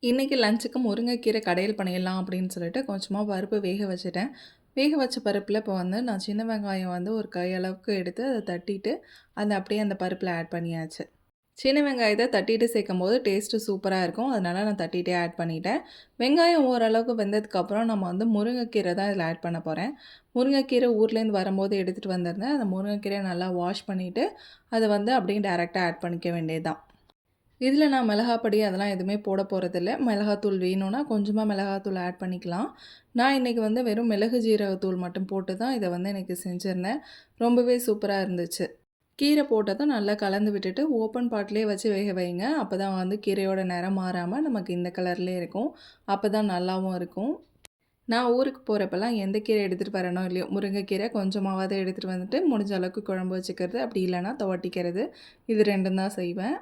இன்றைக்கி லஞ்சுக்கு முருங்கைக்கீரை கடையல் பண்ணிடலாம் அப்படின்னு சொல்லிட்டு கொஞ்சமாக பருப்பு வேக வச்சுட்டேன். வேக வச்ச பருப்பில் இப்போ வந்து நான் சின்ன வெங்காயம் வந்து ஒரு கை அளவுக்கு எடுத்து அதை தட்டிட்டு அதை அப்படியே அந்த பருப்பில் ஆட் பண்ணியாச்சு. சின்ன வெங்காயத்தை தட்டிட்டு சேர்க்கும்போது டேஸ்ட்டு சூப்பராக இருக்கும். அதனால் நான் தட்டிகிட்டே ஆட் பண்ணிட்டேன். வெங்காயம் ஓரளவுக்கு வெந்ததுக்கப்புறம் நம்ம வந்து முருங்கைக்கீரை தான் இதில் ஆட் பண்ண போகிறேன். முருங்கைக்கீரை ஊர்லேருந்து வரும்போது எடுத்துகிட்டு வந்திருந்தேன். அந்த முருங்கைக்கீரையை நல்லா வாஷ் பண்ணிவிட்டு அதை வந்து அப்படியே டேரெக்டாக ஆட் பண்ணிக்க வேண்டியது தான். இதில் நான் மிளகாப்பொடி அதெல்லாம் எதுவுமே போட போகிறதில்ல. மிளகாத்தூள் வேணும்னா கொஞ்சமாக மிளகாத்தூள் ஆட் பண்ணிக்கலாம். நான் இன்றைக்கி வந்து வெறும் மிளகு ஜீரகத்தூள் மட்டும் போட்டு தான் இதை வந்து இன்றைக்கி செஞ்சுருந்தேன். ரொம்பவே சூப்பராக இருந்துச்சு. கீரை போட்டதும் நல்லா கலந்து விட்டுட்டு ஓப்பன் பாட்லேயே வச்சு வேக வைங்க. அப்போ தான் வந்து கீரையோட நிறம் மாறாமல் நமக்கு இந்த கலர்லேயே இருக்கும். அப்போ தான் நல்லாவும் இருக்கும். நான் ஊருக்கு போகிறப்பெல்லாம் எந்த கீரை எடுத்துகிட்டு வரேனோ இல்லையோ முருங்கைக்கீரை கொஞ்சமாவது எடுத்துகிட்டு வந்துட்டு முடிஞ்ச அளவுக்கு குழம்பு வச்சுக்கிறது, அப்படி இல்லைன்னா துவட்டிக்கிறது. இது 2ம் தான் செய்வேன்.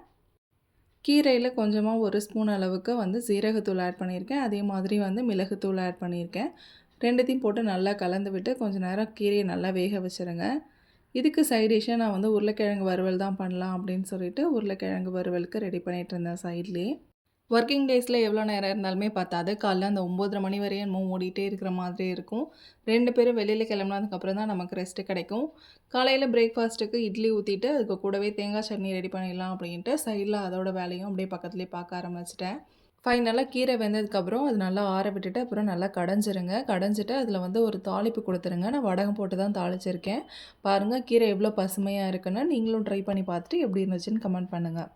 கீரையில் கொஞ்சமாக 1 ஸ்பூன் அளவுக்கு வந்து சீரகத்தூள் ஆட் பண்ணியிருக்கேன். அதே மாதிரி வந்து மிளகுத்தூள் ஆட் பண்ணியிருக்கேன். 2த்தையும் போட்டு நல்லா கலந்து விட்டு கொஞ்சம் நேரம் கீரையை நல்லா வேக வச்சுருங்க. இதுக்கு சைட் டிஷ்ஷாக நான் வந்து உருளைக்கிழங்கு வறுவல் தான் பண்ணலாம் அப்படின்னு சொல்லிட்டு உருளைக்கிழங்கு வறுவலுக்கு ரெடி பண்ணிகிட்டு இருந்தேன் சைட்லேயே. ஒர்க்கிங் டேஸில் எவ்வளோ நேரம் இருந்தாலுமே பத்தாது. காலைல அந்த 9:30 மணி வரையும் என்னமோ ஓடிட்டே இருக்கிற மாதிரி இருக்கும். 2 பேரும் வெளியில் கிளம்புனதுக்கப்புறம் தான் நமக்கு ரெஸ்ட்டு கிடைக்கும். காலையில் பிரேக்ஃபாஸ்ட்டுக்கு இட்லி ஊற்றிட்டு அதுக்கு கூடவே தேங்காய் சட்னி ரெடி பண்ணிடலாம் அப்படின்ட்டு சைடில் அதோட வேலையும் அப்படியே பக்கத்துலேயே பார்க்க ஆரம்பிச்சிட்டேன். ஃபைனலாக கீரை வெந்ததுக்கப்புறம் அது நல்லா ஆற விட்டுட்டு அப்புறம் நல்லா கடைஞ்சிருங்க. கடைஞ்சிட்டு அதில் வந்து ஒரு தாளிப்பு கொடுத்துருங்க. நான் வடகம் போட்டு தான் தாளிச்சிருக்கேன். பாருங்கள் கீரை எவ்வளோ பசுமையாக இருக்குன்னு. நீங்களும் ட்ரை பண்ணி பார்த்துட்டு எப்படி இருந்துச்சுன்னு கமெண்ட் பண்ணுங்கள்.